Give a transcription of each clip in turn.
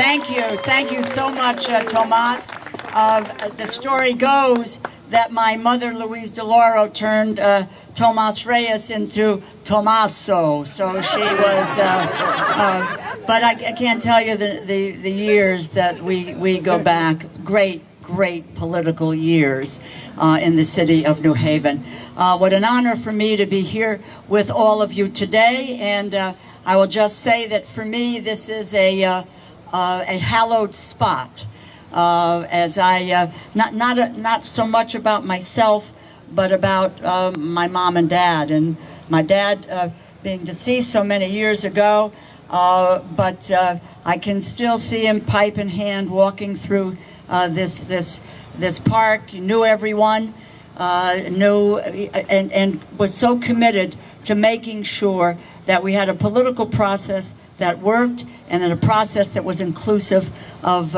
Thank you so much, Tomas. The story goes that my mother, Louise DeLauro, turned Tomas Reyes into Tomaso. So she was, but I can't tell you the years that we go back. Great political years in the city of New Haven. What an honor for me to be here with all of you today, and I will just say that for me this is a hallowed spot. As I not so much about myself, but about my mom and dad. And my dad being deceased so many years ago, but I can still see him, pipe in hand, walking through this park. He knew everyone, knew and was so committed to making sure that we had a political process that worked and in a process that was inclusive of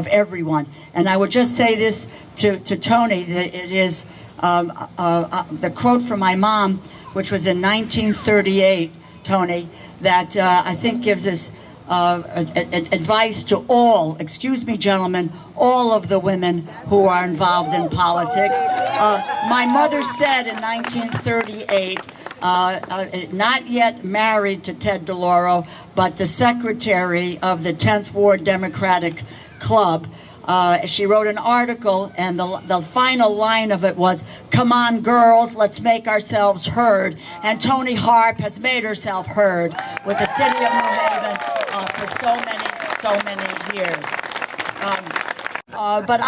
everyone. And I would just say this to Tony, that it is the quote from my mom, which was in 1938, Tony, that I think gives us advice to all, excuse me, gentlemen, all of the women who are involved in politics. My mother said in 1938, not yet married to Ted DeLauro, but the secretary of the 10th Ward Democratic Club. She wrote an article, and the final line of it was, "Come on, girls, let's make ourselves heard." And Toni Harp has made herself heard with the city of New Haven for so many years. But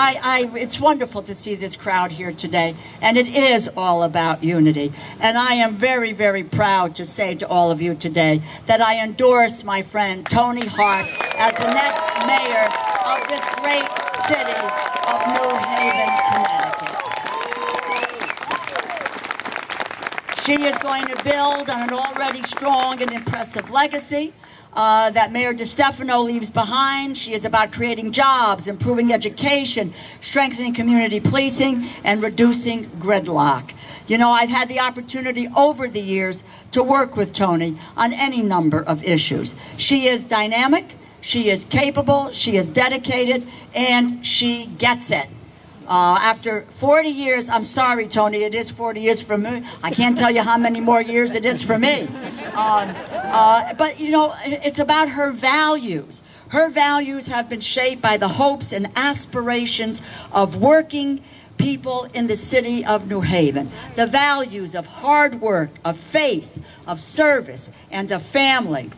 it's wonderful to see this crowd here today, and it is all about unity. And I am very, very proud to say to all of you today that I endorse my friend Toni Harp as the next mayor of this great city of New Haven, Connecticut. She is going to build on an already strong and impressive legacy that Mayor DeStefano leaves behind. She is about creating jobs, improving education, strengthening community policing, and reducing gridlock. You know, I've had the opportunity over the years to work with Toni on any number of issues. She is dynamic, she is capable, she is dedicated, and she gets it. After 40 years, I'm sorry, Toni, it is 40 years for me. I can't tell you how many more years it is for me. But, you know, it's about her values. Her values have been shaped by the hopes and aspirations of working people in the city of New Haven. The values of hard work, of faith, of service, and of family.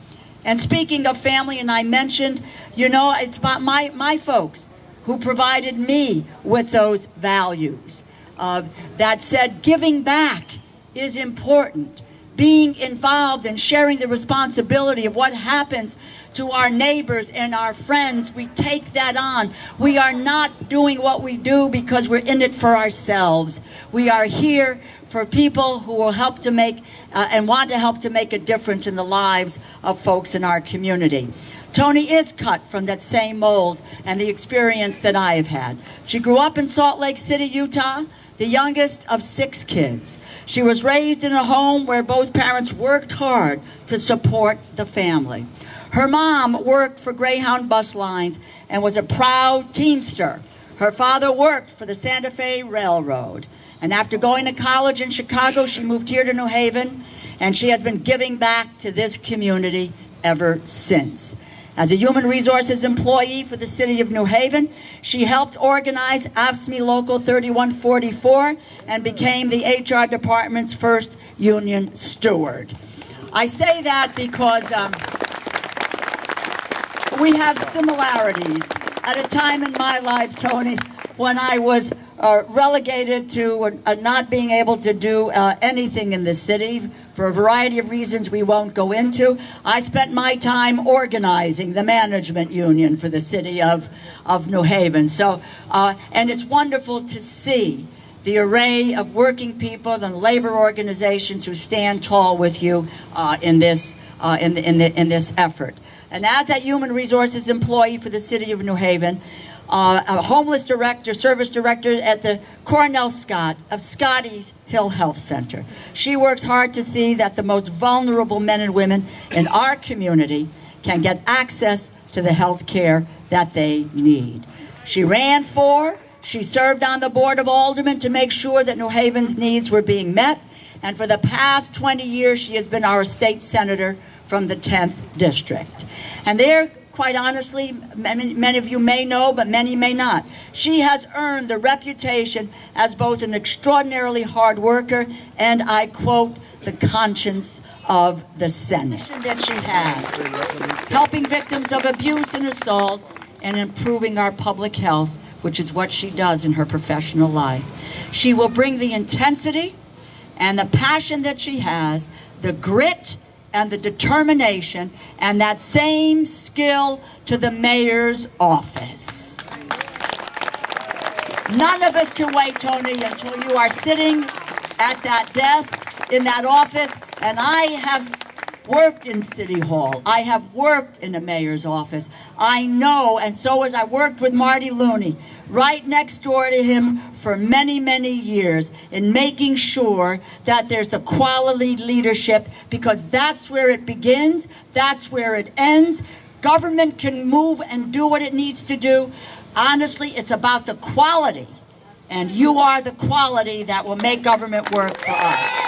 And speaking of family, and I mentioned, you know, it's about my folks who provided me with those values that said giving back is important. Being involved and sharing the responsibility of what happens to our neighbors and our friends, we take that on. We are not doing what we do because we're in it for ourselves. We are here for people who will help to make and want to help to make a difference in the lives of folks in our community. Toni is cut from that same mold and the experience that I have had. She grew up in Salt Lake City, Utah, the youngest of 6 kids. She was raised in a home where both parents worked hard to support the family. Her mom worked for Greyhound bus lines and was a proud teamster. Her father worked for the Santa Fe Railroad. And after going to college in Chicago, she moved here to New Haven, and she has been giving back to this community ever since. As a human resources employee for the city of New Haven, she helped organize AFSCME Local 3144 and became the HR department's first union steward. I say that because we have similarities. At a time in my life, Toni, when I was relegated to not being able to do anything in the city for a variety of reasons we won't go into, I spent my time organizing the management union for the city of New Haven. So, and it's wonderful to see the array of working people and labor organizations who stand tall with you in this effort. And as that human resources employee for the city of New Haven, a homeless director, service director at the Cornell Scott of Scotty's Hill Health Center. She works hard to see that the most vulnerable men and women in our community can get access to the health care that they need. She ran for, she served on the Board of Aldermen to make sure that New Haven's needs were being met, and for the past 20 years she has been our state senator from the 10th district. And there, quite honestly, many of you may know, but many may not, she has earned the reputation as both an extraordinarily hard worker and, I quote, the conscience of the Senate. That she has, helping victims of abuse and assault and improving our public health, which is what she does in her professional life. She will bring the intensity and the passion that she has, the grit and the determination, and that same skill to the mayor's office. None of us can wait, Tony, until you are sitting at that desk in that office. And I have worked in City Hall. I have worked in the mayor's office. I know, and so has I worked with Marty Looney right next door to him for many, many years in making sure that there's the quality leadership, because that's where it begins, that's where it ends. Government can move and do what it needs to do. Honestly, it's about the quality, and you are the quality that will make government work for us.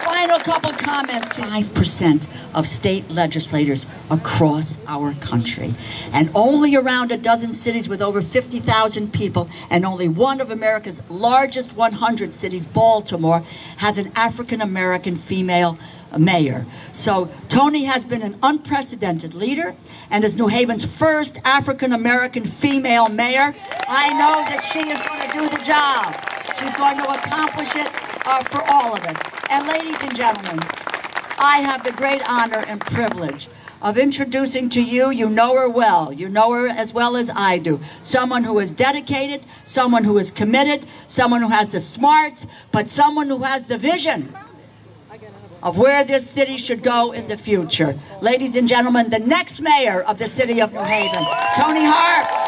Final couple comments. 5% of state legislators across our country, and only around a dozen cities with over 50,000 people, and only one of America's largest 100 cities, Baltimore, has an African-American female mayor. So Tony has been an unprecedented leader, and as New Haven's first African-American female mayor, I know that she is going to do the job. She's going to accomplish it for all of us. And ladies and gentlemen, I have the great honor and privilege of introducing to you, you know her well, you know her as well as I do, someone who is dedicated, someone who is committed, someone who has the smarts, but someone who has the vision of where this city should go in the future. Ladies and gentlemen, the next mayor of the city of New Haven, Tony Hart.